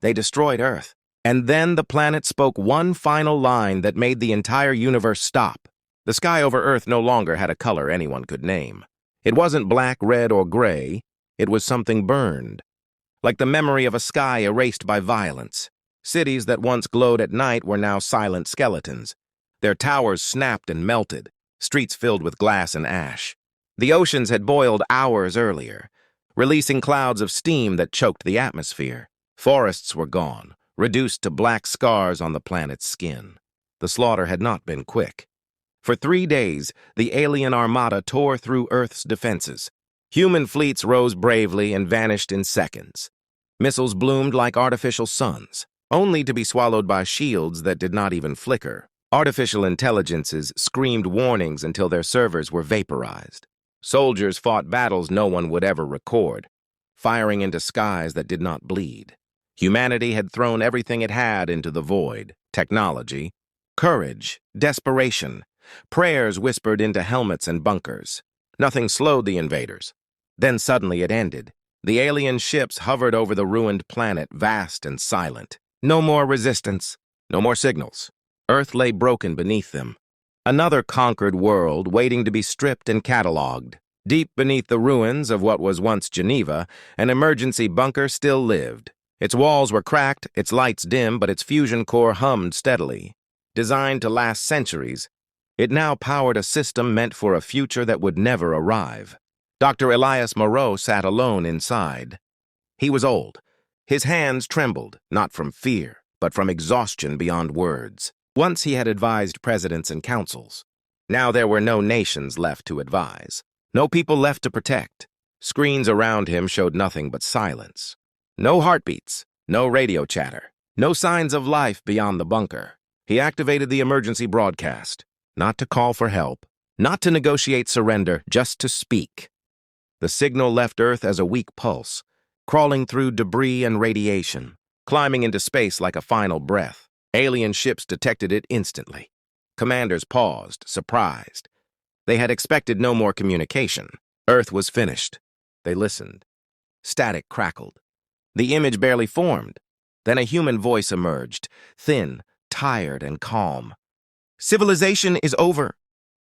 They destroyed Earth. And then the planet spoke one final line that made the entire universe stop. The sky over Earth no longer had a color anyone could name. It wasn't black, red, or gray. It was something burned, like the memory of a sky erased by violence. Cities that once glowed at night were now silent skeletons. Their towers snapped and melted, streets filled with glass and ash. The oceans had boiled hours earlier, releasing clouds of steam that choked the atmosphere. Forests were gone, reduced to black scars on the planet's skin. The slaughter had not been quick. For 3 days, the alien armada tore through Earth's defenses. Human fleets rose bravely and vanished in seconds. Missiles bloomed like artificial suns, only to be swallowed by shields that did not even flicker. Artificial intelligences screamed warnings until their servers were vaporized. Soldiers fought battles no one would ever record, firing into skies that did not bleed. Humanity had thrown everything it had into the void: technology, courage, desperation. Prayers whispered into helmets and bunkers. Nothing slowed the invaders. Then suddenly it ended. The alien ships hovered over the ruined planet, vast and silent. No more resistance, no more signals. Earth lay broken beneath them. Another conquered world waiting to be stripped and catalogued. Deep beneath the ruins of what was once Geneva, an emergency bunker still lived. Its walls were cracked, its lights dim, but its fusion core hummed steadily. Designed to last centuries, it now powered a system meant for a future that would never arrive. Dr. Elias Moreau sat alone inside. He was old. His hands trembled, not from fear, but from exhaustion beyond words. Once he had advised presidents and councils. Now there were no nations left to advise, no people left to protect. Screens around him showed nothing but silence. No heartbeats, no radio chatter, no signs of life beyond the bunker. He activated the emergency broadcast, not to call for help, not to negotiate surrender, just to speak. The signal left Earth as a weak pulse, crawling through debris and radiation, climbing into space like a final breath. Alien ships detected it instantly. Commanders paused, surprised. They had expected no more communication. Earth was finished. They listened. Static crackled. The image barely formed. Then a human voice emerged, thin, tired, and calm. "Civilization is over."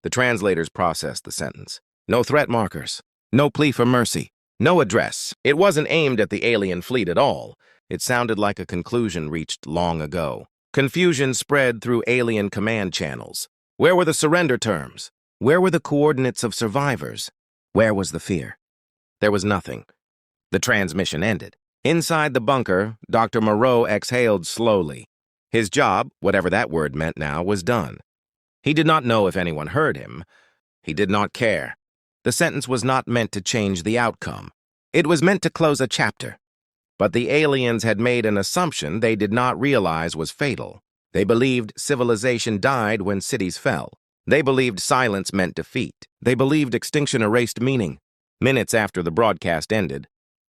The translators processed the sentence. No threat markers. No plea for mercy. No address. It wasn't aimed at the alien fleet at all. It sounded like a conclusion reached long ago. Confusion spread through alien command channels. Where were the surrender terms? Where were the coordinates of survivors? Where was the fear? There was nothing. The transmission ended. Inside the bunker, Dr. Moreau exhaled slowly. His job, whatever that word meant now, was done. He did not know if anyone heard him. He did not care. The sentence was not meant to change the outcome. It was meant to close a chapter. But the aliens had made an assumption they did not realize was fatal. They believed civilization died when cities fell. They believed silence meant defeat. They believed extinction erased meaning. Minutes after the broadcast ended,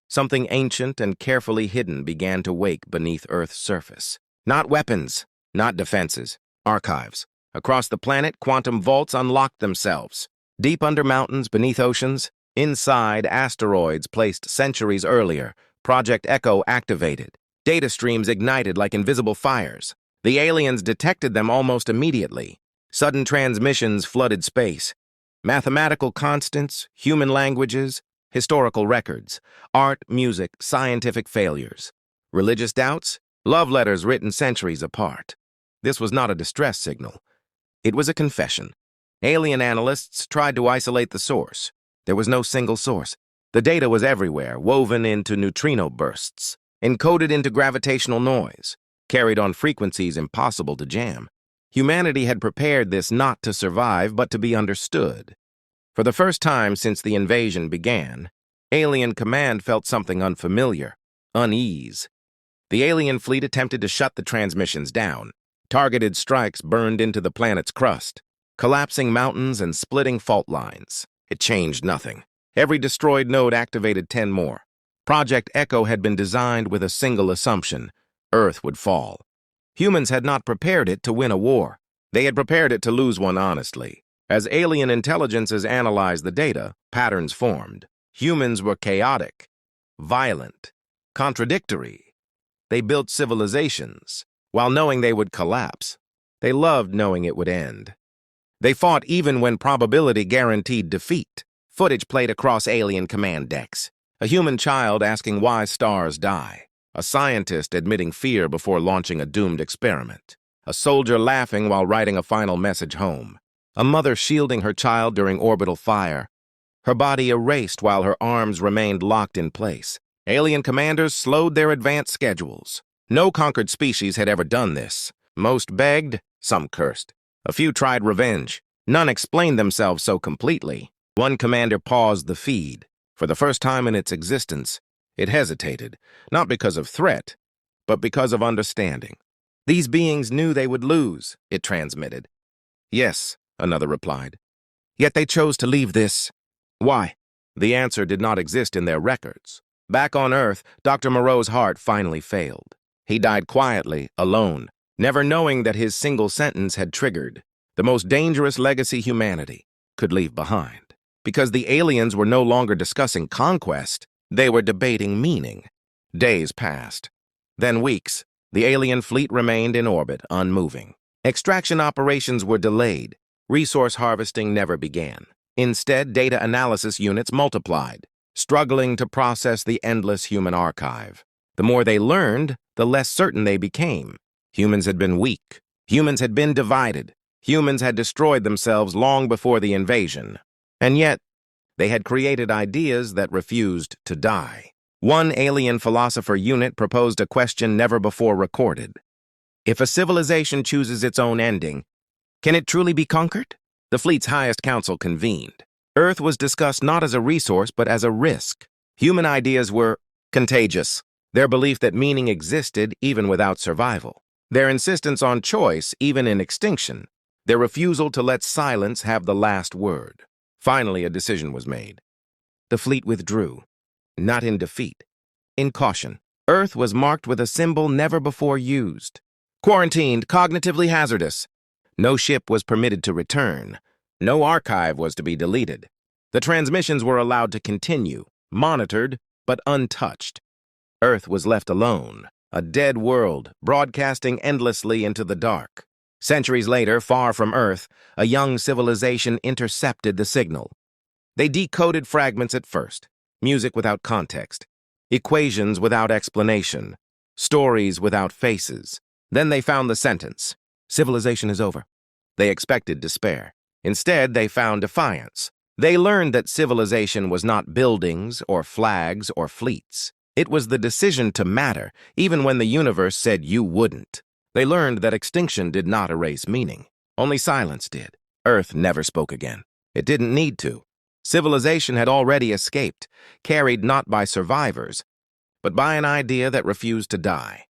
something ancient and carefully hidden began to wake beneath Earth's surface. Not weapons, not defenses, archives. Across the planet, quantum vaults unlocked themselves. Deep under mountains, beneath oceans, inside asteroids placed centuries earlier, Project Echo activated. Data streams ignited like invisible fires. The aliens detected them almost immediately. Sudden transmissions flooded space. Mathematical constants, human languages, historical records, art, music, scientific failures. Religious doubts, love letters written centuries apart. This was not a distress signal. It was a confession. Alien analysts tried to isolate the source. There was no single source. The data was everywhere, woven into neutrino bursts, encoded into gravitational noise, carried on frequencies impossible to jam. Humanity had prepared this not to survive, but to be understood. For the first time since the invasion began, Alien Command felt something unfamiliar, unease. The alien fleet attempted to shut the transmissions down. Targeted strikes burned into the planet's crust, collapsing mountains and splitting fault lines. It changed nothing. Every destroyed node activated 10 more. Project Echo had been designed with a single assumption: Earth would fall. Humans had not prepared it to win a war. They had prepared it to lose one honestly. As alien intelligences analyzed the data, patterns formed. Humans were chaotic, violent, contradictory. They built civilizations, while knowing they would collapse. They loved knowing it would end. They fought even when probability guaranteed defeat. Footage played across alien command decks. A human child asking why stars die. A scientist admitting fear before launching a doomed experiment. A soldier laughing while writing a final message home. A mother shielding her child during orbital fire. Her body erased while her arms remained locked in place. Alien commanders slowed their advance schedules. No conquered species had ever done this. Most begged, some cursed. A few tried revenge. None explained themselves so completely. One commander paused the feed. For the first time in its existence, it hesitated, not because of threat, but because of understanding. These beings knew they would lose, it transmitted. Yes, another replied. Yet they chose to leave this. Why? The answer did not exist in their records. Back on Earth, Dr. Moreau's heart finally failed. He died quietly, alone, never knowing that his single sentence had triggered the most dangerous legacy humanity could leave behind. Because the aliens were no longer discussing conquest, they were debating meaning. Days passed. Then weeks. The alien fleet remained in orbit, unmoving. Extraction operations were delayed. Resource harvesting never began. Instead, data analysis units multiplied, struggling to process the endless human archive. The more they learned, the less certain they became. Humans had been weak. Humans had been divided. Humans had destroyed themselves long before the invasion. And yet, they had created ideas that refused to die. One alien philosopher unit proposed a question never before recorded. If a civilization chooses its own ending, can it truly be conquered? The fleet's highest council convened. Earth was discussed not as a resource, but as a risk. Human ideas were contagious. Their belief that meaning existed even without survival. Their insistence on choice, even in extinction. Their refusal to let silence have the last word. Finally, a decision was made. The fleet withdrew, not in defeat, in caution. Earth was marked with a symbol never before used. Quarantined, cognitively hazardous. No ship was permitted to return. No archive was to be deleted. The transmissions were allowed to continue, monitored, but untouched. Earth was left alone, a dead world, broadcasting endlessly into the dark. Centuries later, far from Earth, a young civilization intercepted the signal. They decoded fragments at first, music without context, equations without explanation, stories without faces. Then they found the sentence, civilization is over. They expected despair. Instead, they found defiance. They learned that civilization was not buildings or flags or fleets. It was the decision to matter, even when the universe said you wouldn't. They learned that extinction did not erase meaning. Only silence did. Earth never spoke again. It didn't need to. Civilization had already escaped, carried not by survivors, but by an idea that refused to die.